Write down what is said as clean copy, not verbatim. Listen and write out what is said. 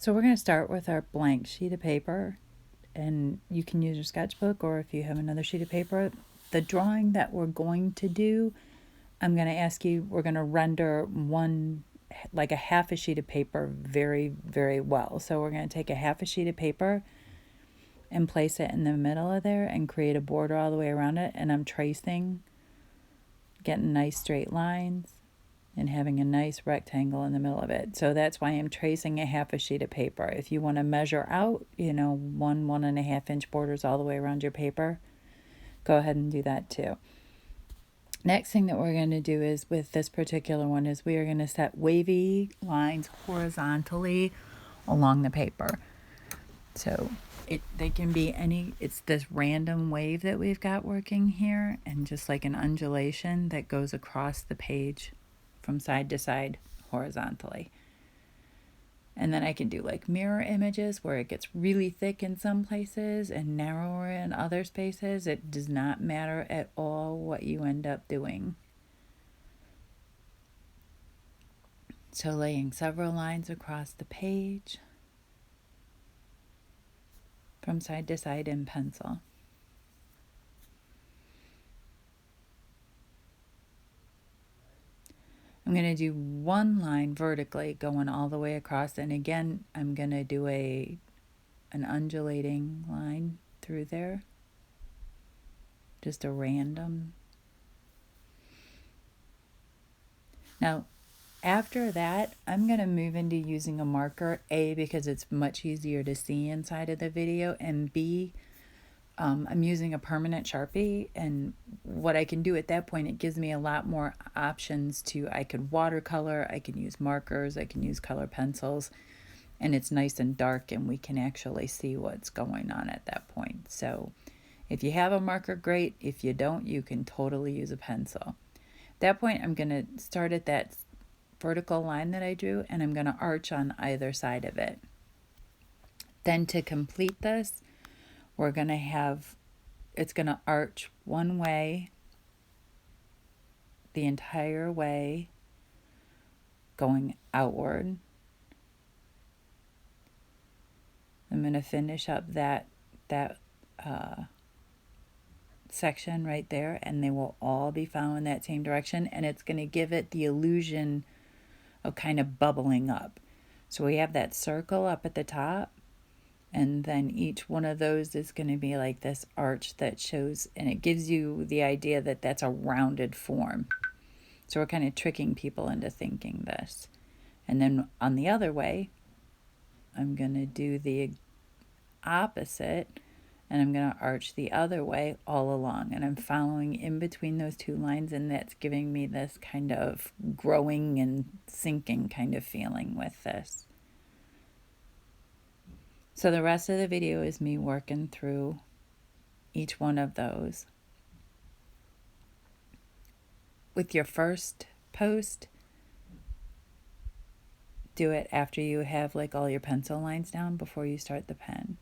So we're going to start with our blank sheet of paper, and you can use your sketchbook, or if you have another sheet of paper. The drawing that we're going to do, I'm going to ask you, we're going to render one, like a half a sheet of paper very, very well. So we're going to take a half a sheet of paper and place it in the middle of there and create a border all the way around it. And I'm tracing, getting nice straight lines and having a nice rectangle in the middle of it. So that's why I'm tracing a half a sheet of paper. If you want to measure out, 1.5 inch borders all the way around your paper, go ahead and do that too. Next thing that we're going to do is with this particular one is we are going to set wavy lines horizontally along the paper. So they can be it's this random wave that we've got working here, and just like an undulation that goes across the page from side to side horizontally. And then I can do like mirror images where it gets really thick in some places and narrower in other spaces. It does not matter at all what you end up doing. So laying several lines across the page from side to side in pencil. I'm going to do one line vertically going all the way across, and again I'm going to do an undulating line through there, just a random. Now after that, I'm going to move into using a marker, A, because it's much easier to see inside of the video, and B, I'm using a permanent Sharpie, and what I can do at that point, it gives me a lot more options I could watercolor, I can use markers, I can use color pencils, and it's nice and dark and we can actually see what's going on at that point. So if you have a marker, great. If you don't, you can totally use a pencil. At that point, I'm going to start at that vertical line that I drew, and I'm going to arch on either side of it. Then to complete this, we're going to have, it's going to arch one way, the entire way, going outward. I'm going to finish up that section right there, and they will all be following that same direction, and it's going to give it the illusion of kind of bubbling up. So we have that circle up at the top, and then each one of those is going to be like this arch that shows, and it gives you the idea that that's a rounded form. So we're kind of tricking people into thinking this. And then on the other way, I'm going to do the opposite, and I'm going to arch the other way all along, and I'm following in between those two lines, and that's giving me this kind of growing and sinking kind of feeling with this. So the rest of the video is me working through each one of those. With your first post, do it after you have like all your pencil lines down before you start the pen.